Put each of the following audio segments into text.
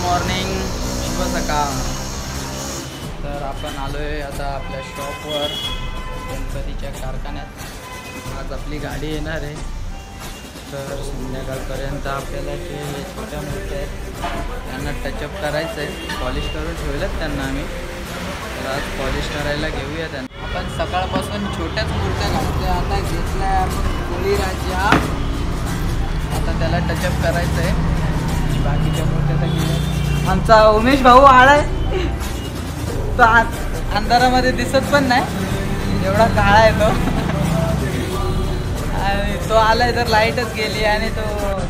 Morning, शुभ सकाळ. तर आपण आलो आहे आता आपल्या शॉपवर गणपतीच्या कारखान्यात. आज आपली गाडी येणार आहे. तर संध्याकाळपर्यंत आपल्याला जे छोट्या मूर्त्या आहेत त्यांना टचअप करायचं आहे. पॉलिश करून ठेवलेत त्यांना आम्ही. तर आज पॉलिश करायला घेऊया त्यांना. आपण सकाळपासून छोट्याच मूर्त्या घालतोय. आता घेतल्या आहे आपण बळीराजा. आता त्याला टचअप करायचं आहे. बाकीच्या मूर्त्या तर गेल्या. आमचा उमेश भाऊ आलाय. तो अंधारामध्ये दिसत पण नाही, एवढा काळा आहे तो. आणि तो आलाय तर लाईटच गेली आणि तो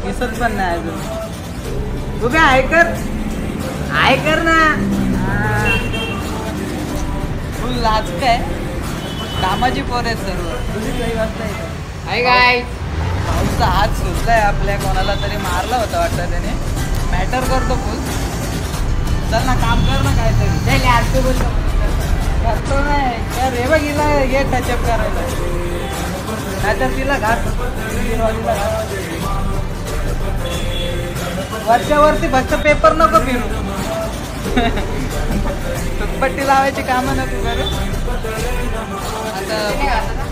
दिसत पण नाही अजून. तू काय ऐकर ना. फुल लाजकं कामाची पोर आहेत सर्व. तुझी काही वाजता येतं आहे काय. भाऊचा हात सुचलाय आपल्या, कोणाला तरी मारला होता वाटतं त्याने. मॅटर करतो फुल. चल ना, काम कर ना काहीतरी. करतो नाही या रे बघ, हिला घे टचअप करायला. नाहीतर तिला घात वरच्यावरती फक्त पेपर नको फिरू. पट्टी लावायची कामं नको करू. आता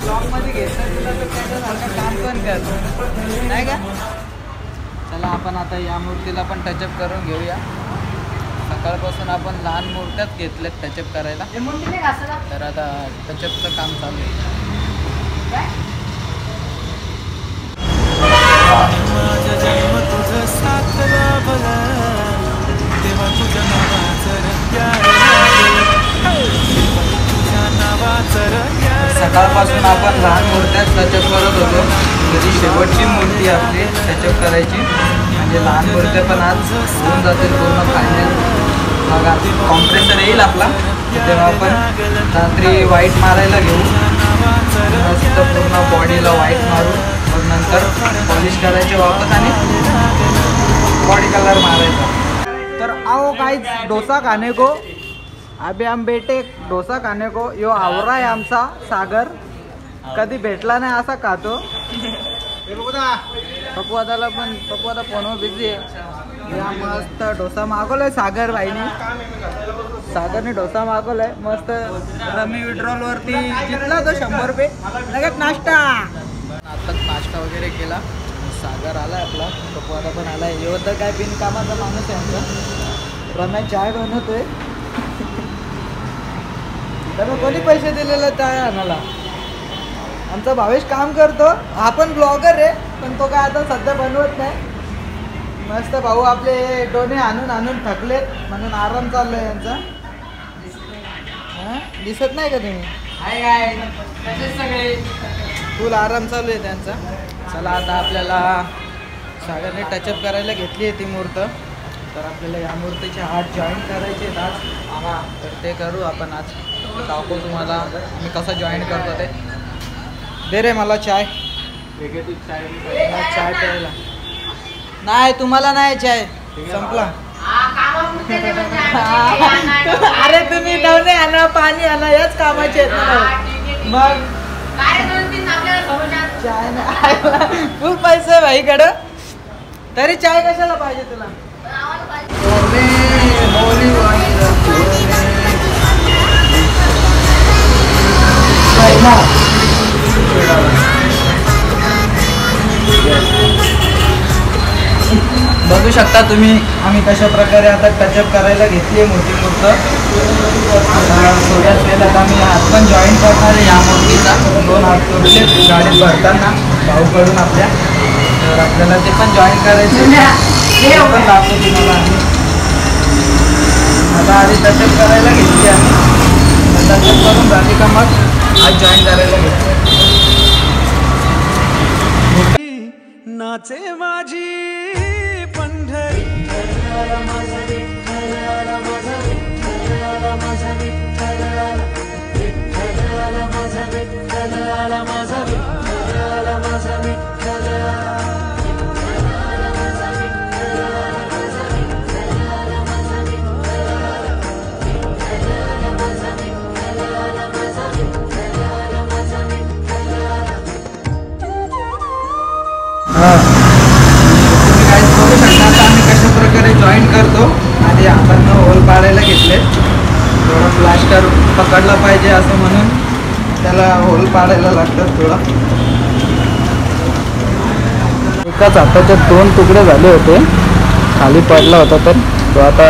ब्लॉकमध्ये घेतलं तुला तर त्याच्यासारखं काम पण कर नाही का. चला आपण आता या मूर्तीला पण टचअप करून घेऊया. सकाळपासून आपण लहान मूर्त्याच घेतल्यात टचअप करायला. तर आता टचअपचं काम चालू आहे. सकाळपासून आपण लहान मूर्त्याच टचअप करत होतो. तरी शेवटची मूर्ती आपली टचअप करायची म्हणजे लहान मूर्त्या पण आज होऊन जातील पूर्ण फायनल. मग कॉम्प्रेसर येईल आपला, तेव्हा आपण रात्री व्हाईट मारायला घेऊ. मस्त पूर्ण बॉडीला व्हाईट मारू. मग नंतर पॉलिश करायचे वापस आणि बॉडी कलर मारायचा. तर आओ गाइस, डोसा खाने को. अभी हम बेटे डोसा खाने को. यो आवरा आहे आमचा सागर. कधी भेटला नाही असा खातो. पप्पू दादाला पण, पप्पू दादा फोनवर बिझी आहे. या मस्त डोसा मागवलाय सागर भाईने. सागरने डोसा मागवलाय मस्त. रमी विड्रॉलवरती जिंकला तो 100 रुपये. लगेच नाश्ता. आत्ताच नाश्ता वगैरे केला. सागर आलाय आपला. पप्पू दादा पण आलाय. हे होतं काय बिनकामाचा माणूस आहे आमचा. रम्या चाय बनवतोय. तर कोणी पैसे दिलेले चाय आणायला. आमचा भावेश काम करतो. हा पण ब्लॉगर आहे, पण तो काय आता सध्या बनवत नाही. मस्त भाऊ आपले डोने आणून थकलेत म्हणून आराम चाललाय यांचा. दिसत नाही का तुम्ही. सगळे फुल आराम चालू आहे त्यांचा. चला आता आपल्याला सागरने टचअप करायला घेतली आहे ती मूर्त. तर आपल्याला या मूर्तीचे हात जॉईन करायचे आहेत आज. तर ते करू आपण आज. दाखवू तुम्हाला मी कसं जॉईन करतो ते. दे रे मला चाय. चाय प्यायला नाही, तुम्हाला नाही चाय संपला. अरे तुम्ही नवने आणा, पाणी आणा, याच कामाचे आहेत ना. मग चाय नाही, फुल पैसे भाईकडं. तरी चाय कशाला पाहिजे तुला. बघू शकता तुम्ही आम्ही कशा प्रकारे आता टचअप करायला घेतली आहे मूर्त. थोड्याच वेळात आम्ही हात पण जॉईन करणार आहे या मूर्तीचा. 2 हात तोडले गाडीत भरताना भाऊकडून आपल्या. तर आपल्याला ते पण जॉईन करायचे पण दाखवतो तुम्हाला. आता आधी टचअप करायला घेतली आम्ही. टचअप करून झाली का मग आज जॉईन करायला घेतली. नाचे माझी पंढरी. करतो. आधी हातानं होल पाडायला घेतले, थोडा प्लास्टर पकडला पाहिजे असं म्हणून त्याला होल पाडायला लागतात थोडा. एकाच हाताचे 2 तुकडे झाले होते, खाली पडला होता तर तो आता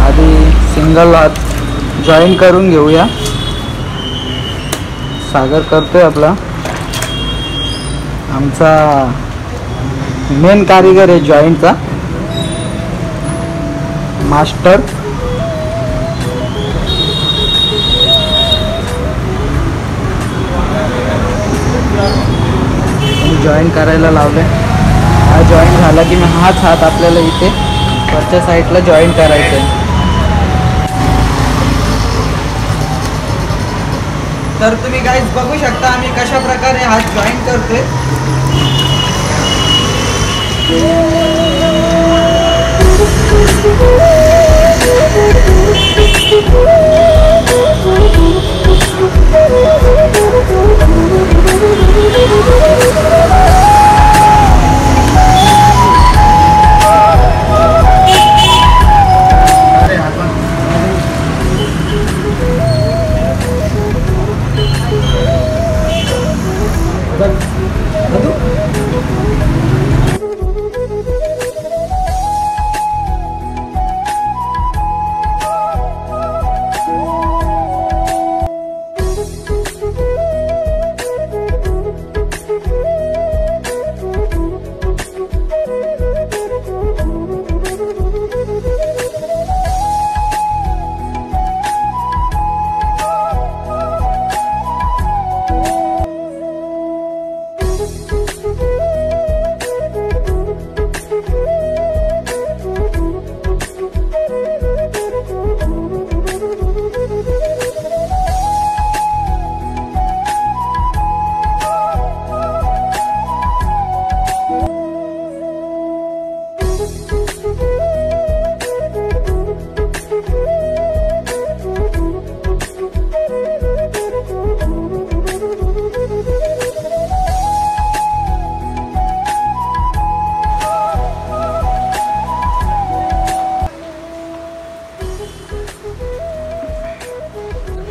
आधी सिंगल हात जॉईन करून घेऊया. सागर करतोय आपला, आमचा मेन कारीगर आहे जॉईंटचा, मास्टर. जॉईन करायला लावले. हा जॉईन झाला की मग हाच हात आपल्याला इथे वरच्या साईडला जॉईन करायचं आहे. तर तुम्ही गाईज बघू शकता आम्ही कशा प्रकारे हात जॉईन करतोय.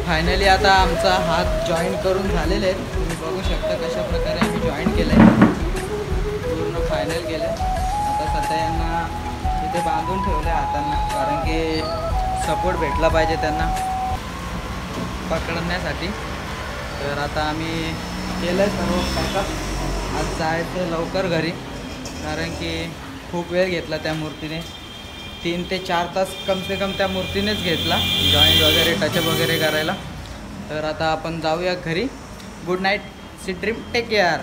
फायनली आता आमचा हात जॉईन करून झालेले आहेत. तुम्ही बघू शकता कशा प्रकारे आम्ही जॉईन केलं आहे, पूर्ण फायनल केलं आहे. आता सध्या यांना इथे बांधून ठेवलं आहे हातांना, कारण की सपोर्ट भेटला पाहिजे त्यांना पकडण्यासाठी. तर आता आम्ही केलं आहे सर्व पॅकअप. आज जायचं लवकर घरी, कारण की खूप वेळ घेतला त्या मूर्तीने. 3 ते 4 तास कम से कम त्या मूर्तीनेच घेतला जॉईंट वगैरे टचअप वगैरे करायला. तर आता आपण जाऊया घरी. Good night, see dream, take care.